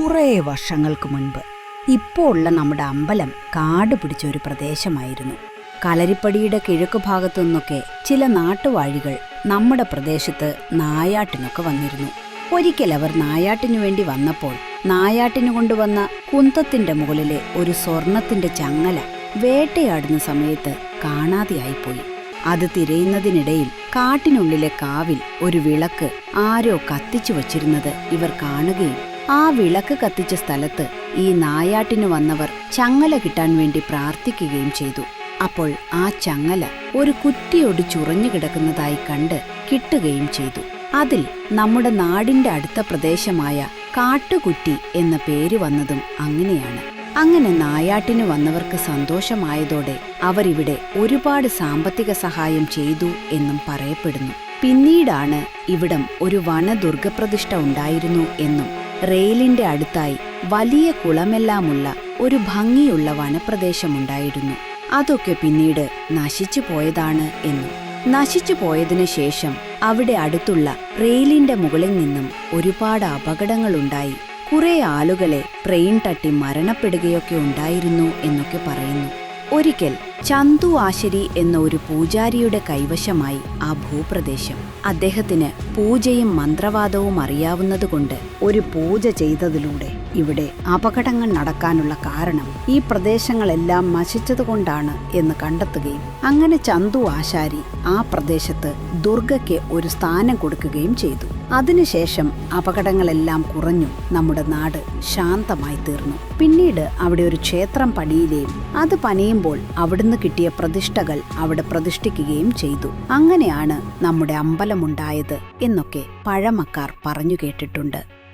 കുറേ വർഷങ്ങൾക്ക് മുൻപ് ഇപ്പോൾ ഉള്ള നമ്മുടെ അമ്പലം കാട് പിടിച്ച ഒരു പ്രദേശമായിരുന്നു. കളരിപ്പടിയുടെ കിഴക്കു ഭാഗത്തു നിന്നൊക്കെ ചില നാട്ടുവാഴികൾ നമ്മുടെ പ്രദേശത്ത് നായാട്ടിനൊക്കെ വന്നിരുന്നു. ഒരിക്കൽ അവർ നായാട്ടിനു വേണ്ടി വന്നപ്പോൾ നായാട്ടിനു കൊണ്ടുവന്ന കുന്തത്തിന്റെ മുകളിലെ ഒരു സ്വർണത്തിന്റെ ചങ്ങല വേട്ടയാടുന്ന സമയത്ത് കാണാതെയായിപ്പോയി. അത് തിരയുന്നതിനിടയിൽ കാട്ടിനുള്ളിലെ കാവിൽ ഒരു വിളക്ക് ആരോ കത്തിച്ചു വച്ചിരുന്നത് ഇവർ കാണുകയും ആ വിളക്ക് കത്തിച്ച സ്ഥലത്ത് ഈ നായാട്ടിനു വന്നവർ ചങ്ങല കിട്ടാൻ വേണ്ടി പ്രാർത്ഥിക്കുകയും ചെയ്തു. അപ്പോൾ ആ ചങ്ങല ഒരു കുറ്റിയോട് ചുറഞ്ഞു കിടക്കുന്നതായി കണ്ട് കിട്ടുകയും ചെയ്തു. അതിൽ നമ്മുടെ നാടിന്റെ അടുത്ത പ്രദേശമായ കാട്ടുകുറ്റി എന്ന പേര് വന്നതും അങ്ങനെയാണ്. അങ്ങനെ നായാട്ടിന് വന്നവർക്ക് സന്തോഷമായതോടെ അവരിവിടെ ഒരുപാട് സാമ്പത്തിക സഹായം ചെയ്തു എന്നും പറയപ്പെടുന്നു. പിന്നീടാണ് ഇവിടം ഒരു വനദുർഗപ്രതിഷ്ഠ ഉണ്ടായിരുന്നു എന്നും റെയിലിന്റെ അടുത്തായി വലിയ കുളമെല്ലാമുള്ള ഒരു ഭംഗിയുള്ള വനപ്രദേശമുണ്ടായിരുന്നു. അതൊക്കെ പിന്നീട് നശിച്ചു പോയതാണ് എന്നും നശിച്ചു പോയതിനു ശേഷം അവിടെ അടുത്തുള്ള റെയിലിന്റെ മുകളിൽ നിന്നും ഒരുപാട് അപകടങ്ങളുണ്ടായി. കുറെ ആളുകളെ ട്രെയിൻ തട്ടി മരണപ്പെടുകയൊക്കെ ഉണ്ടായിരുന്നു എന്നൊക്കെ പറയുന്നു. ഒരിക്കൽ ചന്തു ആശരി എന്ന ഒരു പൂജാരിയുടെ കൈവശമായി ആ ഭൂപ്രദേശം. അദ്ദേഹത്തിന് പൂജയും മന്ത്രവാദവും അറിയാവുന്നതുകൊണ്ട് ഒരു പൂജ ചെയ്തതിലൂടെ ഇവിടെ അപകടങ്ങൾ നടക്കാനുള്ള കാരണം ഈ പ്രദേശങ്ങളെല്ലാം നശിച്ചതുകൊണ്ടാണ് എന്ന് കണ്ടെത്തുകയും അങ്ങനെ ചന്തു ആശാരി ആ പ്രദേശത്ത് ദുർഗയ്ക്ക് ഒരു സ്ഥാനം കൊടുക്കുകയും ചെയ്തു. അതിനുശേഷം അപകടങ്ങളെല്ലാം കുറഞ്ഞു, നമ്മുടെ നാട് ശാന്തമായി തീർന്നു. പിന്നീട് അവിടെ ഒരു ക്ഷേത്രം പണിയുകയും അത് പണിയുമ്പോൾ അവിടുന്ന് കിട്ടിയ പ്രതിഷ്ഠകൾ അവിടെ പ്രതിഷ്ഠിക്കുകയും ചെയ്തു. അങ്ങനെയാണ് നമ്മുടെ അമ്പലമുണ്ടായത് എന്നൊക്കെ പഴമക്കാർ പറഞ്ഞു കേട്ടിട്ടുണ്ട്.